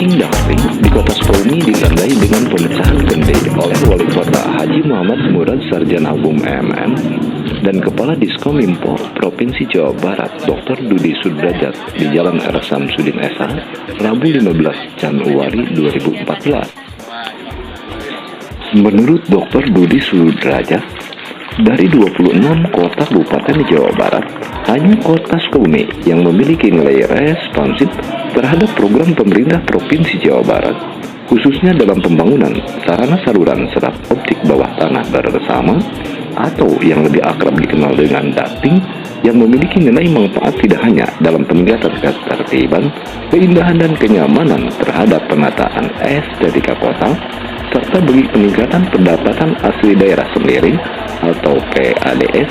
Ranking ducting di Kota Sukabumi ditandai dengan pemecahan gede oleh Wali Kota Haji Muhammad Murad Sarjana Hukum MM dan Kepala Diskominfo Provinsi Jawa Barat Dr. Dudi Sudrajat di Jalan R. Samsudin SH, Rabu 15 Januari 2014. Menurut Dr. Dudi Sudrajat, dari 26 kota kabupaten di Jawa Barat, hanya Kota Sukabumi yang memiliki nilai responsif terhadap program pemerintah Provinsi Jawa Barat, khususnya dalam pembangunan sarana saluran serat optik bawah tanah bersama atau yang lebih akrab dikenal dengan ducting, yang memiliki nilai manfaat tidak hanya dalam peningkatan ketertiban, keindahan dan kenyamanan terhadap penataan estetika kota, serta bagi peningkatan pendapatan asli daerah sendiri atau PADS,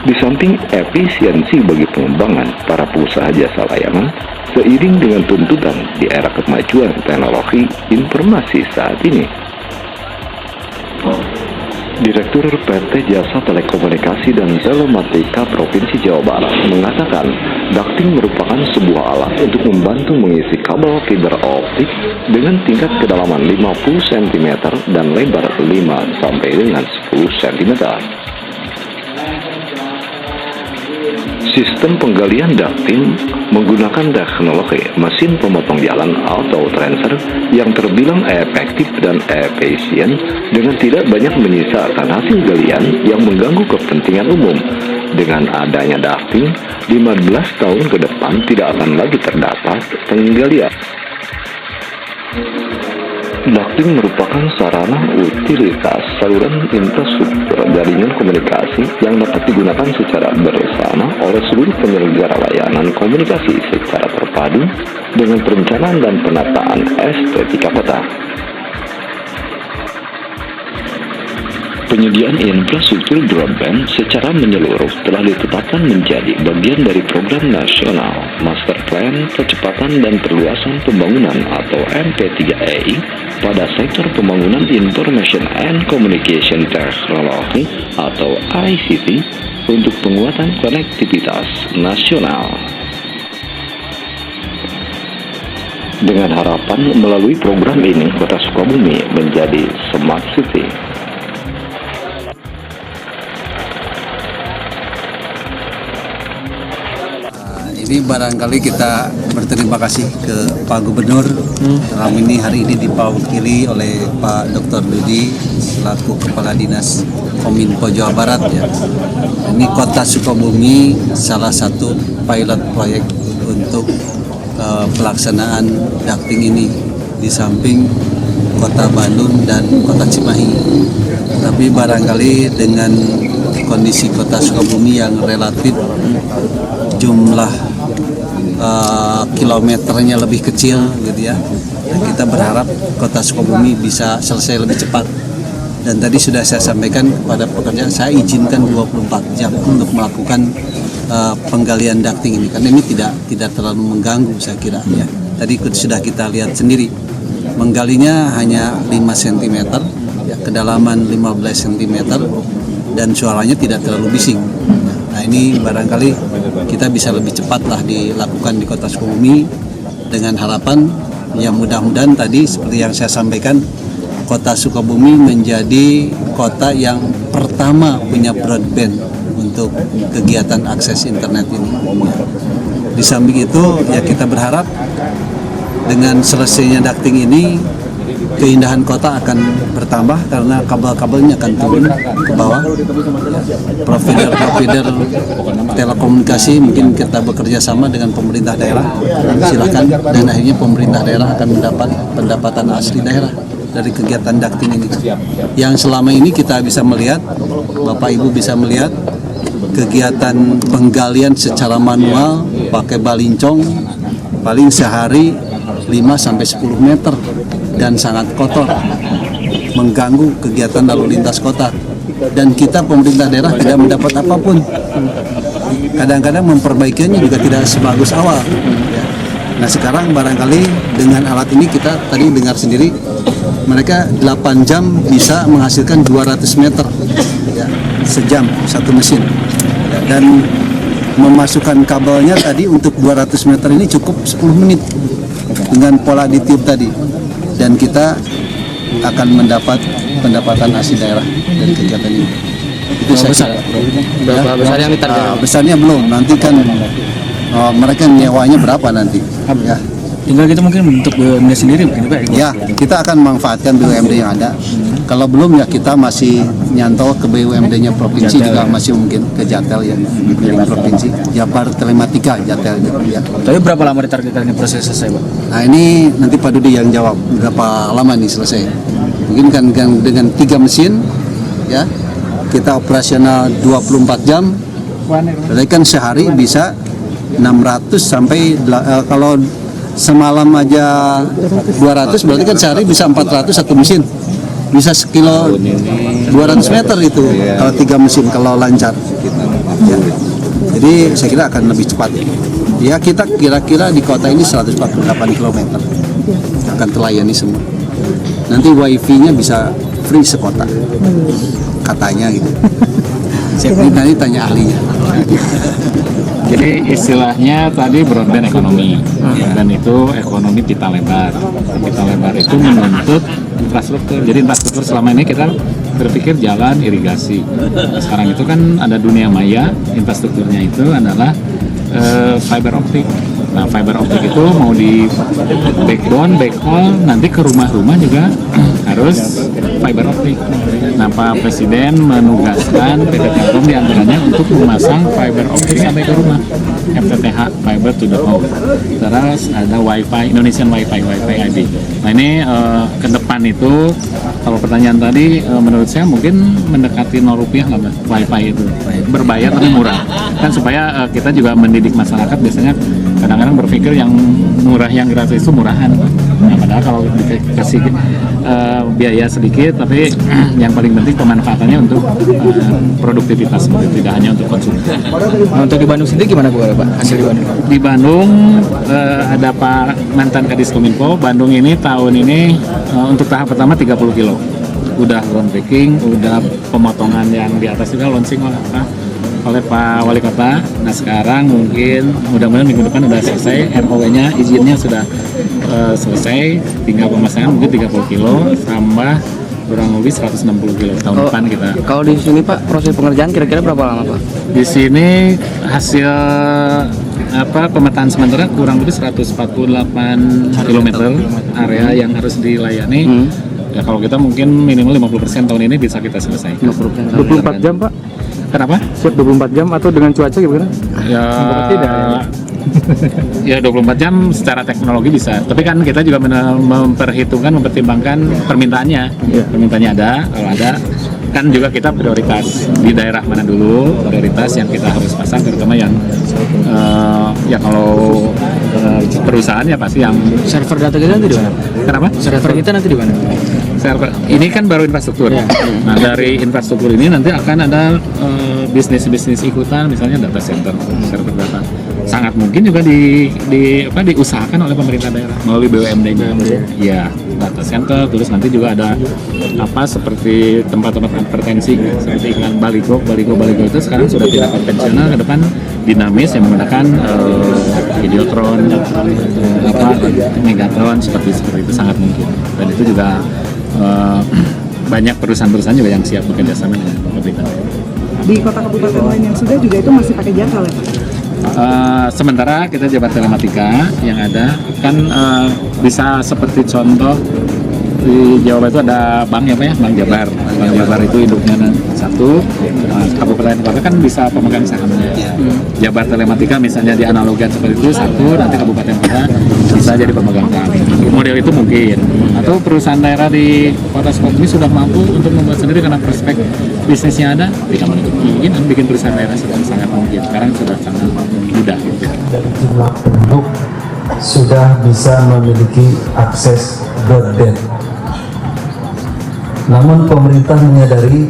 di samping efisiensi bagi pengembangan para pengusaha jasa layanan seiring dengan tuntutan di era kemajuan teknologi informasi saat ini. Direktur PT Jasa Telekomunikasi dan Telematika Provinsi Jawa Barat mengatakan ducting merupakan sebuah alat untuk membantu mengisi kabel fiber optik dengan tingkat kedalaman 50 cm dan lebar 5 sampai dengan 10 cm. Sistem penggalian ducting menggunakan teknologi mesin pemotong jalan atau trencher yang terbilang efektif dan efisien dengan tidak banyak menyisakan hasil galian yang mengganggu kepentingan umum. Dengan adanya ducting, 15 tahun ke depan tidak akan lagi terdapat penggalian. Ducting merupakan sarana utilitas saluran infrastruktur jaringan komunikasi yang dapat digunakan secara bersama oleh seluruh penyelenggara layanan komunikasi secara terpadu dengan perencanaan dan penataan estetika kota. Penyediaan infrastruktur broadband secara menyeluruh telah ditetapkan menjadi bagian dari Program Nasional Master Plan Percepatan dan Perluasan Pembangunan atau MP3EI pada sektor pembangunan Information and Communication Technology atau ICT untuk penguatan konektivitas nasional. Dengan harapan melalui program ini Kota Sukabumi menjadi Smart City. Ini barangkali kita berterima kasih ke Pak Gubernur. Hari ini dipawakili oleh Pak Dr. Dudi selaku Kepala Dinas Kominfo Jawa Barat ya. Ini Kota Sukabumi salah satu pilot proyek untuk pelaksanaan ducting ini di samping Kota Bandung dan Kota Cimahi. Tapi barangkali dengan kondisi Kota Sukabumi yang relatif jumlah kilometernya lebih kecil gitu ya. Dan kita berharap Kota Sukabumi bisa selesai lebih cepat. Dan tadi sudah saya sampaikan kepada pekerja, saya izinkan 24 jam untuk melakukan penggalian ducting ini karena ini tidak terlalu mengganggu saya kira ya. Tadi sudah kita lihat sendiri. Menggalinya hanya 5 cm ya, kedalaman 15 cm dan suaranya tidak terlalu bising. Nah ini barangkali kita bisa lebih cepat lah dilakukan di Kota Sukabumi dengan harapan yang mudah-mudahan tadi seperti yang saya sampaikan, Kota Sukabumi menjadi kota yang pertama punya broadband untuk kegiatan akses internet ini. Di samping itu ya kita berharap dengan selesainya ducting ini keindahan kota akan bertambah karena kabel-kabelnya akan turun ke bawah. Provider telekomunikasi mungkin kita bekerja sama dengan pemerintah daerah, silakan, dan akhirnya pemerintah daerah akan mendapat pendapatan asli daerah dari kegiatan ducting ini. Yang selama ini kita bisa melihat, Bapak Ibu bisa melihat kegiatan penggalian secara manual pakai balincong paling sehari 5-10 meter dan sangat kotor, mengganggu kegiatan lalu lintas kota, dan kita pemerintah daerah tidak mendapat apapun. Kadang-kadang memperbaikinya juga tidak sebagus awal. Nah sekarang barangkali dengan alat ini kita tadi dengar sendiri, mereka 8 jam bisa menghasilkan 200 meter ya, sejam satu mesin ya, dan memasukkan kabelnya tadi untuk 200 meter ini cukup 10 menit. dengan pola ditiup tadi, dan kita akan mendapat pendapatan asli daerah dari kegiatan ini. Itu saya kira. Berapa besar yang ditargetkan? Besarnya belum, nanti kan mereka nyewanya berapa nanti ya. Tinggal kita mungkin untuk BUMD sendiri mungkin Pak. Ya, kita akan memanfaatkan BUMD yang ada. Kalau belum ya kita masih nyantol ke BUMD-nya provinsi juga masih mungkin ke Jatel ya, milik provinsi. Jabar Telematika Jatel ya. Tapi berapa lama ditargetkan ini proses selesai Pak? Nah ini nanti Pak Dudi yang jawab berapa lama nih selesai. Mungkin kan dengan 3 mesin ya, kita operasional 24 jam. Berarti kan sehari bisa 600 sampai kalau semalam aja 200, berarti kan sehari bisa 400 satu mesin. Bisa sekilo 200 meter itu kalau 3 mesin kalau lancar. Ya. Jadi saya kira akan lebih cepat. Ya kita kira-kira di kota ini 148 km akan terlayani semua. Nanti wifi-nya bisa free sekota, katanya gitu. Nanti tanya ahlinya. Jadi istilahnya tadi broadband ekonomi, dan itu ekonomi pita lebar. Pita lebar itu menuntut infrastruktur. Jadi infrastruktur selama ini kita berpikir jalan, irigasi. Sekarang itu kan ada dunia maya, infrastrukturnya itu adalah fiber optik. Nah, fiber optik itu mau di backbone, backhaul, nanti ke rumah-rumah juga harus fiber optik. Nah, Pak Presiden menugaskan PT Telkom diantaranya untuk memasang fiber optik sampai ke rumah, FTTH, fiber to the home. Terus ada Wi-Fi, Indonesian Wi-Fi ID. Nah, ini ke depan itu, kalau pertanyaan tadi, menurut saya mungkin mendekati Rp0 lah, Mbak, Wi-Fi itu. Berbayar tapi murah. Kan supaya kita juga mendidik masyarakat, biasanya kadang-kadang berpikir yang murah, yang gratis itu murahan. Nah, padahal kalau dikasih biaya sedikit, tapi yang paling penting pemanfaatannya untuk produktivitas, tidak hanya untuk konsumsi. Nah, untuk di Bandung sendiri gimana Pak? Hasil di Bandung? Di Bandung ada Pak mantan Kadis Kominfo. Bandung ini tahun ini untuk tahap pertama 30 kilo. Udah groundbreaking, udah pemotongan yang di atas juga launching oleh Pak Wali Kota. Nah sekarang mungkin mudah-mudahan minggu depan udah selesai, ROW-nya, izinnya sudah selesai, tinggal pemasangan mungkin 30 kilo tambah kurang lebih 160 kilo tahun depan kita. Kalau di sini Pak, proses pengerjaan kira-kira berapa lama Pak? Di sini hasil pemetaan sementara kurang lebih 148 km area yang harus dilayani. Ya kalau kita mungkin minimal 50% tahun ini bisa kita selesai. 24 jam Pak? Kenapa? Siap 24 jam atau dengan cuaca gimana? Ya, ya 24 jam secara teknologi bisa. Tapi kan kita juga mempertimbangkan permintaannya. Permintaannya ada, kalau ada kan juga kita prioritas di daerah mana dulu, prioritas yang kita harus pasang, terutama yang ya kalau perusahaan ya pasti yang server data kita nanti di mana? Kenapa? Server kita nanti di mana? Server ini kan baru infrastruktur. Nah dari infrastruktur ini nanti akan ada bisnis ikutan, misalnya data center, server data. Sangat mungkin juga diusahakan oleh pemerintah daerah melalui BUMD-nya. Ya, data center, terus nanti juga ada seperti tempat-tempat advertensi seperti iklan baligo itu sekarang sudah tidak konvensional, ke depan dinamis yang menggunakan Videotron, Megatron seperti itu sangat mungkin. Dan itu juga banyak perusahaan-perusahaan juga yang siap bekerja sama dengan pemerintah. Di kota kabupaten lain yang sudah juga itu masih pakai Jatel ya Pak? Sementara kita Jabar Telematika yang ada kan bisa seperti contoh di Jawa Barat itu ada bank ya Pak ya, Bank Jabar. Bank Jabar itu induknya satu, kabupaten kota kan bisa pemegang sahamnya. Jabar Telematika misalnya di analogian seperti itu satu, nanti kabupaten kota bisa jadi pemegang saham. Model itu mungkin. Atau perusahaan daerah di kota Sukabumi sudah mampu untuk membuat sendiri karena prospek bisnisnya ada, tidak mungkin bikin perusahaan daerah sudah sangat mungkin. Sekarang sudah sangat mudah. Gitu. Jumlah penduduk sudah bisa memiliki akses broadband. Namun pemerintah menyadari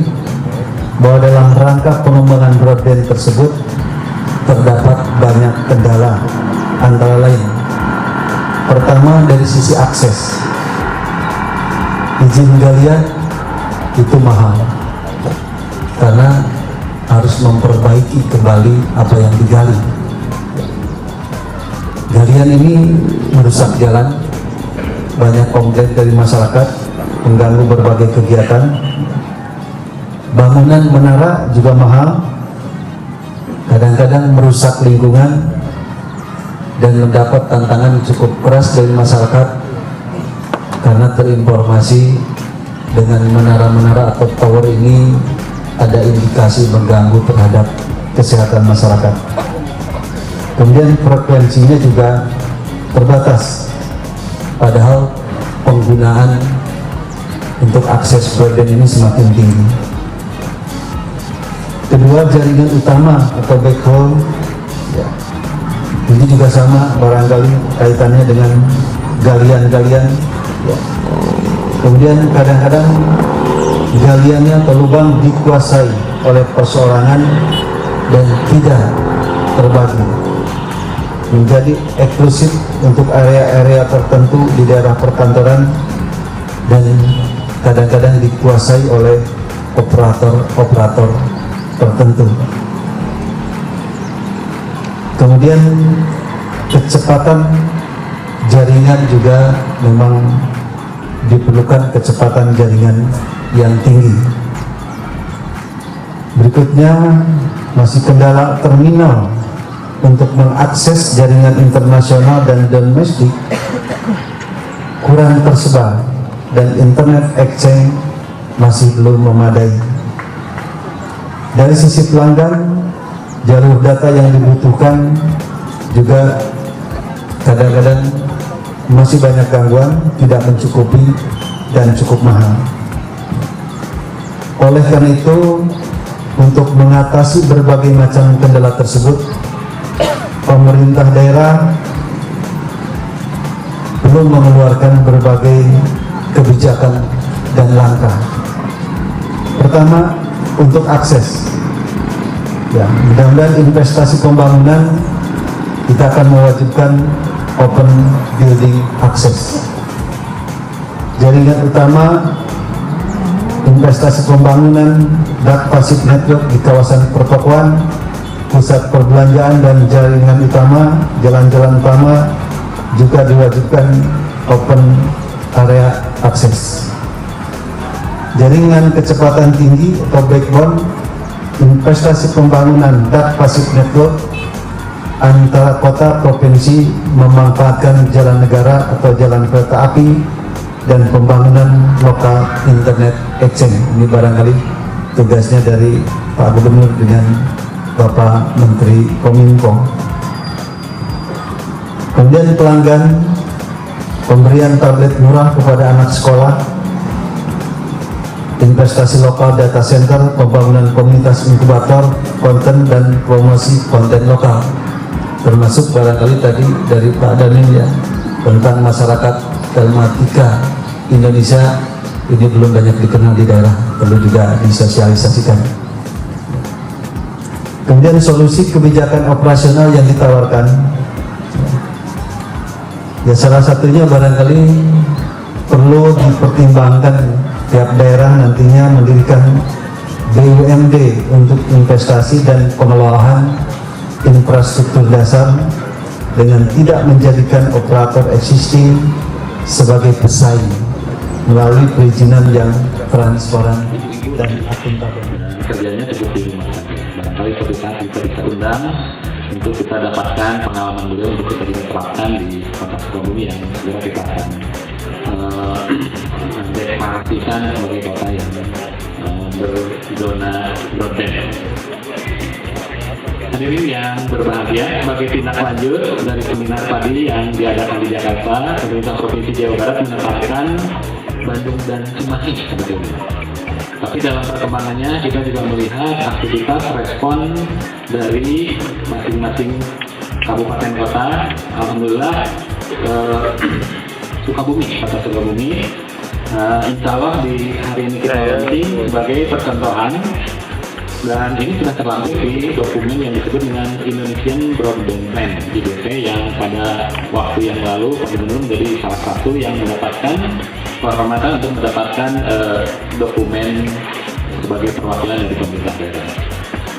bahwa dalam rangka pengembangan broadband tersebut terdapat banyak kendala, antara lain pertama dari sisi akses. Izin galian itu mahal karena harus memperbaiki kembali apa yang digali. Galian ini merusak jalan, banyak komplain dari masyarakat mengganggu berbagai kegiatan. Bangunan menara juga mahal, kadang-kadang merusak lingkungan dan mendapat tantangan cukup keras dari masyarakat karena terinformasi dengan menara-menara atau tower ini ada indikasi mengganggu terhadap kesehatan masyarakat. Kemudian frekuensinya juga terbatas, padahal penggunaan untuk akses broadband ini semakin tinggi. Kedua, jaringan utama atau backhaul, ya, ini juga sama, barangkali kaitannya dengan galian-galian. Ya. Kemudian kadang-kadang galiannya atau lubang dikuasai oleh perseorangan dan tidak terbagi, menjadi eksklusif untuk area-area tertentu di daerah perkantoran dan kadang-kadang dikuasai oleh operator-operator tertentu. Kemudian kecepatan jaringan juga memang diperlukan kecepatan jaringan yang tinggi. Berikutnya masih kendala terminal untuk mengakses jaringan internasional dan domestik kurang tersebar dan internet exchange masih belum memadai. Dari sisi pelanggan, jalur data yang dibutuhkan juga kadang-kadang masih banyak gangguan, tidak mencukupi dan cukup mahal. Oleh karena itu, untuk mengatasi berbagai macam kendala tersebut, pemerintah daerah belum mengeluarkan berbagai kebijakan dan langkah. Pertama, untuk akses. Ya, mudah-mudahan investasi pembangunan kita akan mewajibkan open building access. Jaringan utama investasi pembangunan dark passive network di kawasan pertokoan, pusat perbelanjaan dan jaringan utama, jalan-jalan utama juga diwajibkan open area akses. Jaringan kecepatan tinggi atau backbone, investasi pembangunan dark passive network antara kota provinsi memanfaatkan jalan negara atau jalan kereta api dan pembangunan lokal internet exchange. Ini barangkali tugasnya dari Pak Gubernur dengan Bapak Menteri Kominfo. Kemudian pelanggan, pemberian tablet murah kepada anak sekolah, investasi lokal data center, pembangunan komunitas inkubator konten dan promosi konten lokal, termasuk barangkali tadi dari Pak Daniel ya, tentang masyarakat telematika Indonesia ini belum banyak dikenal di daerah, perlu juga disosialisasikan. Kemudian solusi kebijakan operasional yang ditawarkan, ya salah satunya barangkali perlu dipertimbangkan tiap daerah nantinya mendirikan BUMD untuk investasi dan pengelolaan infrastruktur dasar dengan tidak menjadikan operator existing sebagai pesaing melalui perizinan yang transparan dan akuntabel. Kerjanya cukup di rumah. Barangkali kita bisa undang untuk kita dapatkan pengalaman beliau untuk kita juga terapkan di Kota Sukabumi yang segera kita akan mendeklarasikan sebagai kota yang berzona broadband. Hadirin yang berbahagia, sebagai tindak lanjut dari seminar tadi yang diadakan di Jakarta, pemerintah Provinsi Jawa Barat menetapkan Bandung dan Cimahi sebetulnya. Tapi dalam perkembangannya kita juga melihat aktivitas respon dari masing-masing kabupaten kota. Alhamdulillah Sukabumi, Kota Sukabumi, insya Allah di hari ini kita launching sebagai percontohan. Dan ini sudah terlampir di dokumen yang disebut dengan Indonesian Broadband Plan (IBP) yang pada waktu yang lalu Pak Gubernur menjadi salah satu yang mendapatkan kehormatan untuk mendapatkan dokumen sebagai perwakilan dari pemerintah daerah.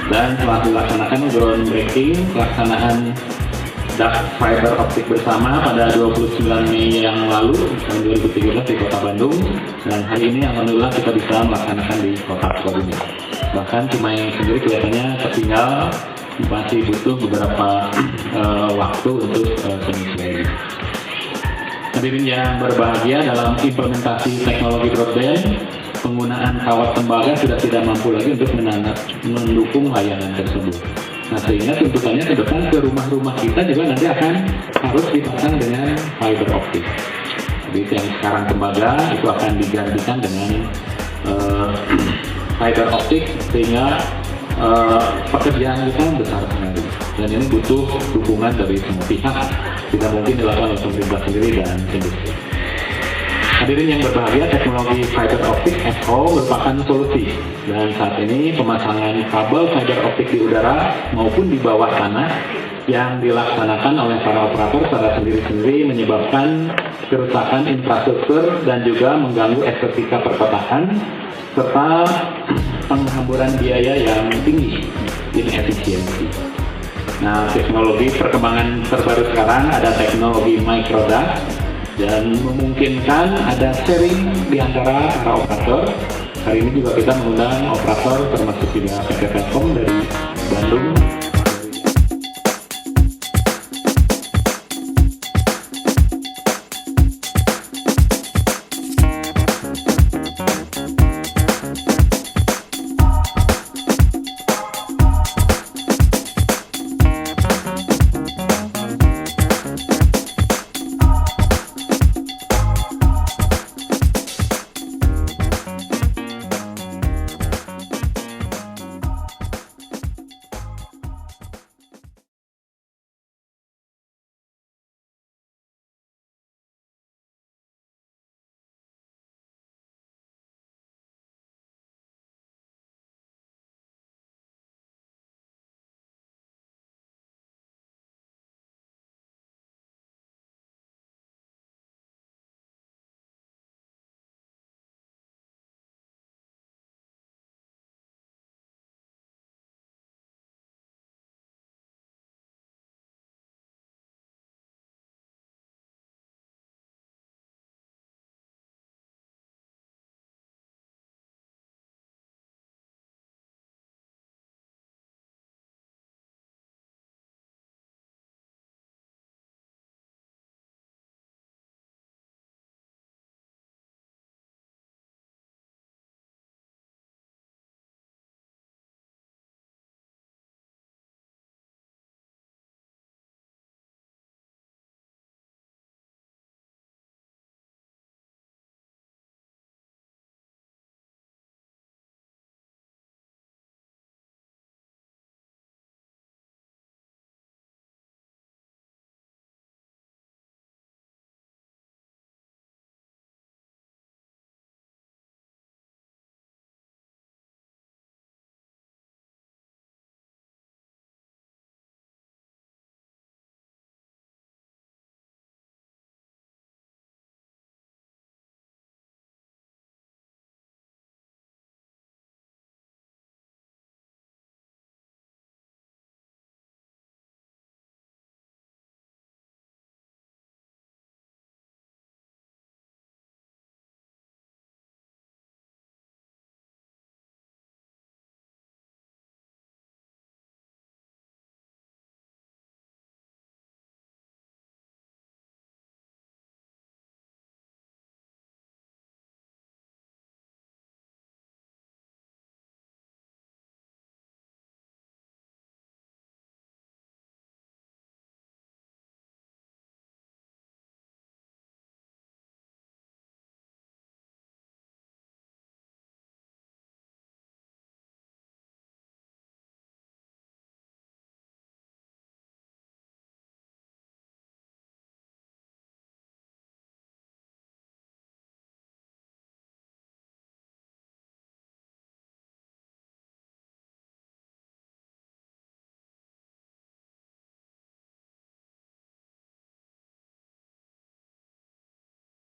Dan telah dilaksanakan groundbreaking pelaksanaan dark fiber optik bersama pada 29 Mei yang lalu tahun 2013 di Kota Bandung, dan hari ini alhamdulillah kita bisa melaksanakan di Kota Sukabumi. Bahkan Cimahi sendiri kelihatannya tertinggal, masih butuh beberapa waktu untuk penyesuaian. Hadirin yang berbahagia, dalam implementasi teknologi broadband, penggunaan kawat tembaga sudah tidak mampu lagi untuk mendukung layanan tersebut. Nah, sehingga tuntutannya ke depan ke rumah-rumah kita juga nanti akan harus dipasang dengan fiber optik. Jadi yang sekarang tembaga itu akan digantikan dengan fiber optik, sehingga pekerjaan kita besar sekali. Dan ini butuh dukungan dari semua pihak, tidak mungkin dilakukan oleh pemerintah sendiri dan industri. Hadirin yang berbahagia, teknologi fiber optik FO merupakan solusi, dan saat ini pemasangan kabel fiber optik di udara maupun di bawah tanah yang dilaksanakan oleh para operator secara sendiri-sendiri menyebabkan kerusakan infrastruktur dan juga mengganggu estetika perkotaan serta penghamburan biaya yang tinggi, inefisiensi. Nah, teknologi perkembangan terbaru sekarang ada teknologi microduct, dan memungkinkan ada sharing di antara para operator. Hari ini juga kita mengundang operator termasuk juga PT Telkom dari Bandung